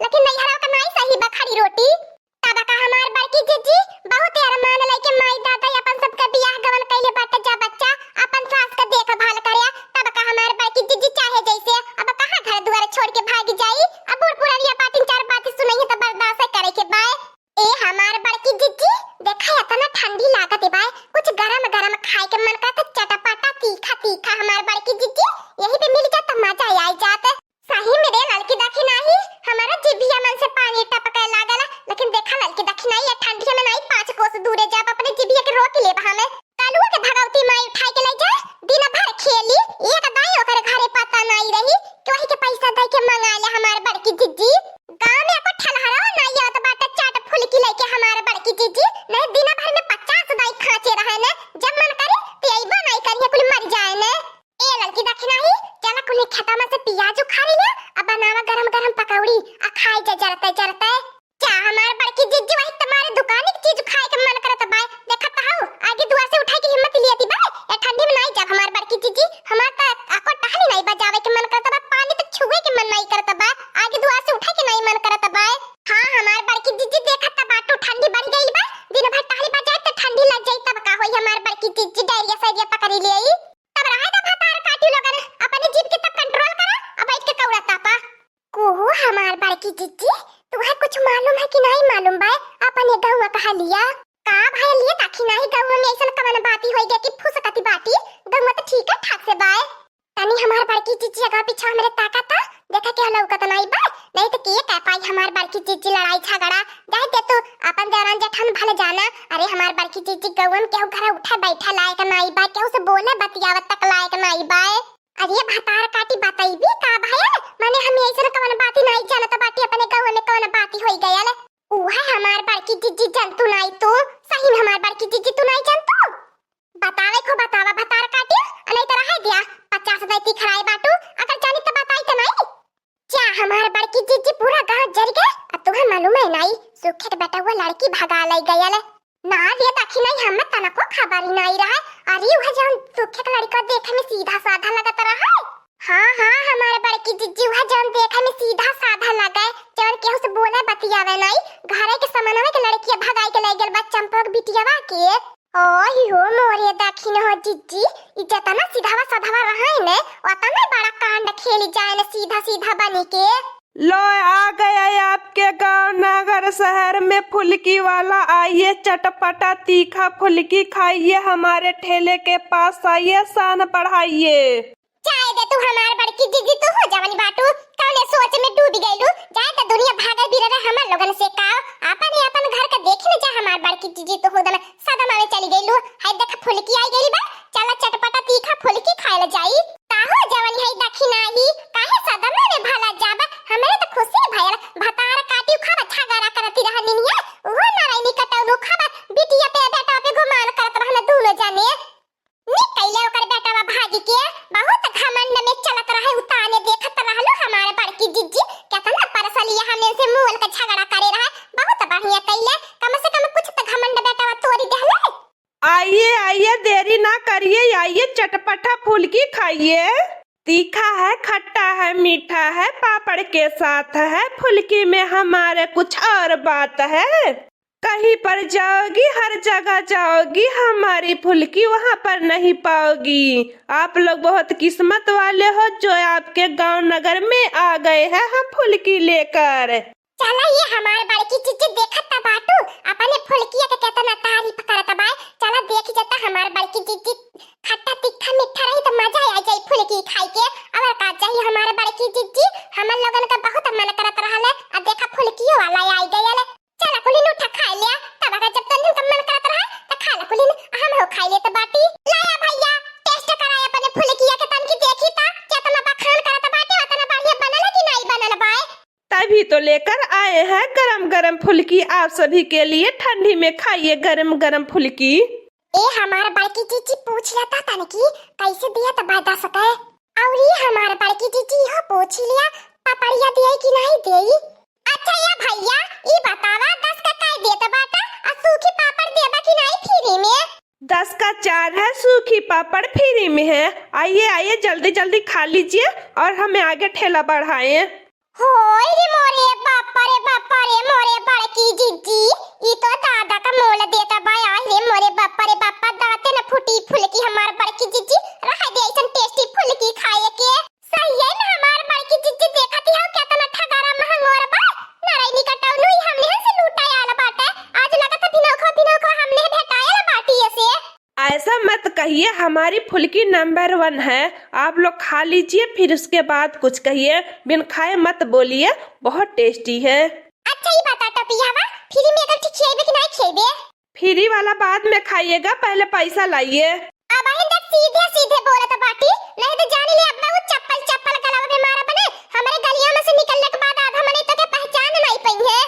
लेकिन नहीं हरा का नहीं सही बखरी रोटी तब का हमार बड़की जीजी बहुत अरमान लेके माई दादा अपन सबका बियाह गवन कैले बाटे जा बच्चा अपन सास का देखभाल करे तब का हमार बड़की जीजी चाहे जैसे अब कहां घर द्वार छोड़ के भागी जाई अब बूढ़ पुरानिया पाटिन चार बातें सुनई तो बर्दाश्त करे के बाय ए हमार बड़की जीजी देखा इतना ठंडी लागत है बाय कुछ गरम गरम खाए के मन करता चटपटा तीखा तीखा हमार बड़की जीजी यही पे मिल जाता मजा आई जाता सही में रे लड़की दखी नहीं हमारा जिभिया मन से पानी टपके लागल लेकिन देखा लड़की दखी नहीं है ठंडी में नहीं 5 कोस दूरे जाब अपने जिभिया के रोक ले हमें कालुआ के भगवती माई उठाई के ले जा दिन भर खेली एक दाई ओकर घरे पता नहीं रही कोही के पैसा दे के मंगा ले हमार बड़की जीजी गांव में को ठलहरा नहीं आवत बाटे चाट फुलकी लेके हमार बड़की जीजी नहीं दिन भर में 50 दाई खाचे रहे ने जब मन करे ते अइबो नहीं करिए कुल मर जाए ने ए लड़की दखी नहीं चला कुल खेता में से प्याज उखा ले अब बनावा गरम गरम पकौड़ी आ खाए जा जरते जरते क्या हमार बड़की जीजी वही तुम्हारे दुकान की चीज खाए के मन करत बाय देखत हो आगे दुआ से उठाए की हिम्मत लियती बाय ए ठंडी में नहीं जा हमार बड़की जीजी हमार त आको टहली नहीं बजावे के मन करत बा पानी तक छुए के मन नहीं करत बा आगे दुआ से उठाए के नहीं मन करत बाय हां हमार बड़की जीजी देखत बाटू ठंडी बढ़ गई बा दिन भर टहली बजाए त ठंडी लग जाई तब का होई हमार बड़की जीजी डायरिया साइडिया पकड़ी लेई तब रहा था भतार काटी लोगन अपने जीभ के तब कंट्रोल करा अब बैठ के कौड़ा तापा कोहो हमार बड़की जीजी तुम्हें कुछ मालूम है कि नहीं मालूम बाय अपने गांव में कहा लिया का भाई लिए ताकि नहीं गांव में ऐसा कवन बाती होई गई कि फुसकती बाती गांव में तो ठीक है ठाक से बाय तनी हमार बड़की जीजी अगा पीछे मेरे ताका था देखा के लौकत नहीं बाय नहीं तो के कह पाई हमार बड़की जीजी लड़ाई झगड़ा जाए दे तू अपन देवरान जेठन भले जाना अरे हमार बड़की जीजी गांव में केहू घर उठा बैठा लायक नहीं बाय केहू से बोले बतियावत तक लायक नहीं बाय अरे भतार काटी बताई भी का भाई माने हम ऐसे कवन बाती नहीं जानत बाटी अपने गांव में कवन बाती होई गयल ओहा हमार बड़की जीजी जानतू नहीं तो सही में हमार बड़की जीजी तू नहीं जानतू बतावे को बतावा भतार काटी नहीं तो रह दिया 50 दैती खराए बाटू अगर जानी तो बताई तो नहीं क्या हमार बड़की जीजी पूरा गांव जर गए अब तुम्हें मालूम है नहीं सुखे बेटा हुआ लड़की भगा लाई गयल ना ये दखी नहीं हम तना को खबर ही नहीं रहा अरे वह जान सुखे का लड़का देखे में सीधा साधा लगत रहा हां हां हमारे बड़की जीजी वह जान देखे में सीधा साधा लगा जौन केहू से बोले बतियावे नहीं घरे के सामानवे के लड़की भगाई के ले गेल बा चंपक बिटियावा के ओही हो मोरे दखी न हो जीजी इज्जत ना सीधावा साधावा रहा है ने ओतना बड़ा कांड खेली जाए न सीधा सीधा बनी के लो आ गया आपके गांव नगर शहर में फुल्की वाला आइए चटपटा तीखा फुल्की खाइए हमारे ठेले के पास आइए शान बढ़ाइए चाहे दे तू हमार बड़की जीजी तू हो जावनी बाटू कौने सोच में डूब गइलू जाए त दुनिया भागल भी रहे हमर लोगन से का अपन ही अपन घर का देख न जा हमार बड़की जीजी तो होदन सदा माने चली गइलू हाय देख फुल्की आई गइली बा चला चटपटा तीखा फुल्की खाए ल जाई का हो जावनी हाय दखी नाही काहे सदा माने भाला जाबा हमरे तो खुशी भयल भतार काटी खाबा छागरा करती रहनिया वो नारायणी कटौलू खाबा बिटिया पे बेटा पे घुमान करत रहन दोनों जाने निकैले ओकर बेटावा भागी के बहुत घमंड में चलत रहे उताने देखत रहलो हमारे बड़की जीजी केतना परसलिया हमें से मूल का झगड़ा करे रहा बहुत बढ़िया कैले कम से कम कुछ तो घमंड बेटावा तोड़ी देहले आइए आइए देरी ना करिए आइए चटपटा फुल्की खाइए तीखा है खट्टा है मीठा है पापड़ के साथ है फुल्की में हमारे कुछ और बात है कहीं पर जाओगी हर जगह जाओगी हमारी फुल्की वहाँ पर नहीं पाओगी आप लोग बहुत किस्मत वाले हो जो आपके गांव नगर में आ गए हैं हम फुल्की लेकर चला ये हमारे बड़की जीजी देखत बाटू अपने फुल्किया के केतना तारीफ करत बा चला देख जता हमारे बड़की जीजी खट्टा तीखा मीठा रही तो मजा आ जाई फुल्की खाई के और का चाहिए हमारे बड़की जीजी हमन लोगन का बहुत मन करत रहले आ देखा फुल्कियो वाला आई गयल चला कुलिन उठा खा लिया तब अगर जब तन का मन करत रहा त खा ला कुलिन हम हो खाई ले तो बाटी लाया भैया टेस्ट कराया अपने फुल्किया के तन की देखी ता केतना बखान करत बाटे उतना बढ़िया बनल कि नहीं बनल बा तभी तो लेकर आए हैं गरम गरम फुल्की आप सभी के लिए ठंडी में खाइए गरम गरम फुल्की ए हमारा बड़की जीजी पूछ लेता था कि कैसे दिया तो बता सके और ये हमारा बड़की जीजी हो पूछ लिया पापड़िया दिए कि नहीं देई अच्छा या भैया ये बतावा 10 का काय दे तो बाटा और सूखी पापड़ देबा कि नहीं फ्री में 10 का 4 है सूखी पापड़ फ्री में है आइए आइए जल्दी जल्दी खा लीजिए और हमें आगे ठेला बढ़ाएं होय रे मोरे बापा ऐसा मत कहिए, हमारी फुल्की नंबर 1 है। आप लोग खा लीजिए, फिर उसके बाद कुछ कहिए। बिन खाए मत बोलिए, बहुत टेस्टी है। अच्छा ही बता टपियावा, फ्री में अगर खिएबे कि नहीं खिएबे? फ्री वाला बाद में खाइएगा, पहले पैसा लाइए। अब आइंदा सीधे सीधे बोलत बाटी, नहीं तो जान ले अब मैं वो चप्पल चप्पल गलावा में मारा बने। हमारे गलिया में से निकलने के बाद आधा मने तो के पहचान नहीं पई है।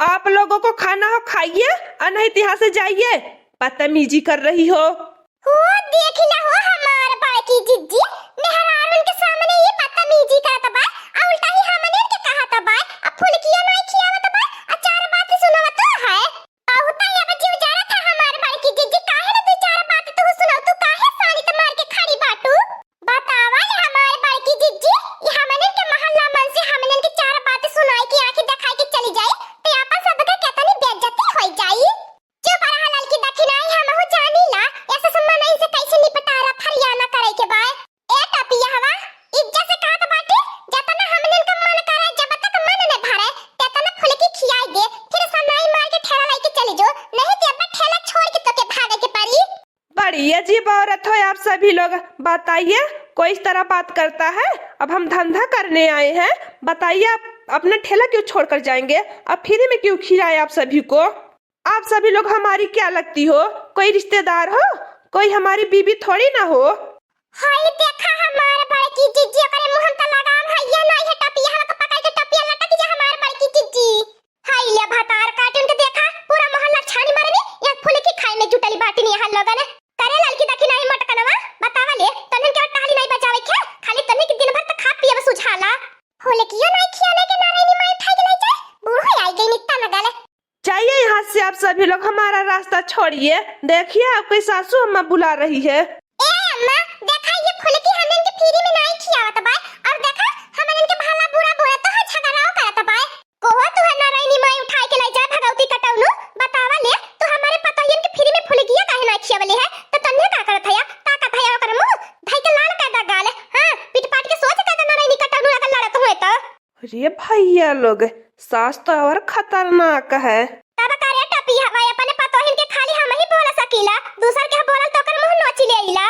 आप लोगों को खाना हो खाइए, और नहीं तो यहाँ से जाइए। बदतमीजी कर रही हो। देख ला हो हमार बाकी जिज्जी, मेहरारून के सामने ये बदतमीजी करत बा, आ उल्टा ही हमने के कहत बा, अब फुलकिया नहीं खियावत बा, आ चार बात सुनावत है। बहुत ही अब जीव जारा था हमार बाकी जिज्जी, काहे ना तू चार बात तू सुनाव, तू काहे सानी त मार के खड़ी बाटू? बतावा हमार बाकी जिज्जी, ये हमने के मोहल्ला मन से हमने के चार बात सुनाई की आंखें दिखाई के चली जाए, तो आपन सब के केतनी बेइज्जती होई जाई। जो बड़ा हलाल की दक्षिणाई हम हो जानी ला, ऐसा सम्मान नहीं से कैसे निपटारा फरियाना करे के बा। ए टपिया हवा, इज्जत से कहत बाटे, जतना हमने का मन करे, जब तक मन न भरे तेतना फुलकी खियाई दे, फिर सनाई मार के ठेला लेके चली जो, नहीं तो अब ठेला छोड़ के तो के भागे के पड़ी। बड़ी अजीब औरत हो आप सभी लोग। बताइए, कोई इस तरह बात करता है? अब हम धंधा करने आए हैं, बताइए आप अपना ठेला क्यों छोड़कर जाएंगे? अब फ्री में क्यों खिलाए आप सभी को? आप सभी लोग हमारी क्या लगती हो? कोई रिश्तेदार हो? कोई हमारी बीबी थोड़ी ना हो। हाय देखा हमारे बड़की जिज्जी, ओकरे मुंह में त लगाम है, ये नहीं है टपिया हवा को पकड़ के टपिया लटक जा हमारे बड़की जिज्जी। हाय ले भतार कार्टून के देखा, पूरा मोहल्ला छानी मारनी, एक फुलकी खाए में जुटली बाटी नहीं हल लगन। करे लड़की दखी नहीं मटकनवा, बतावा ले तनन के टहली नहीं बचावे के, खाली तन्ने के दिन भर त खा पिए सुझाला। फुलकियो नहीं खियाने के नारायणी माई उठा के ले जाए, बूढ़ो आई गई नित्ता नगले। चाहिए यहाँ से आप सभी लोग, हमारा रास्ता छोड़िए। देखिए आपकी सासू अम्मा बुला रही है। ए अम्मा, देखा ये फुलकी हमन के फ्री में नहीं खियावत बा, और देखा हमन के भला बुरा बोला तो झगड़ाओ करत बा। कोहो तू नारायणी माई उठा के ले जा भगवती कटौनु, बतावा ले तू हमारे पतोहियन के फ्री में फुलकिया काहे ना खियावले है? तो तन्ने का करत है? ताकत है ओकर मुंह भाई के लाल पैदा गाल। हां पिट पाट के सोच के नारायणी कटौनु लगा लड़त हुए तो। अरे भैया लोग, सास तो और खतरनाक है। तब करे टपी हवा अपने पतोहिन के खाली हम ही बोल सकीला, दूसर के बोलल तो कर मुंह नोची लेइला।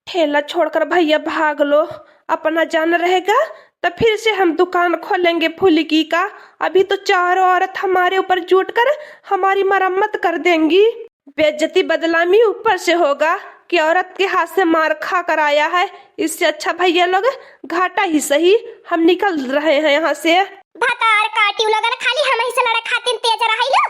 ठेला छोड़कर भैया भाग लो, अपना जान रहेगा तो फिर से हम दुकान खोलेंगे फुलकी का। अभी तो चारों औरत हमारे ऊपर जुट कर हमारी मरम्मत कर देंगी। बेइज्जती बदनामी ऊपर से होगा कि औरत के हाथ से मार खा कर आया है। इससे अच्छा भैया लोग घाटा ही सही, हम निकल रहे हैं यहाँ से। भतार काटियो लगन खाली हम ही से लड़े खातिर तेज रहिलो,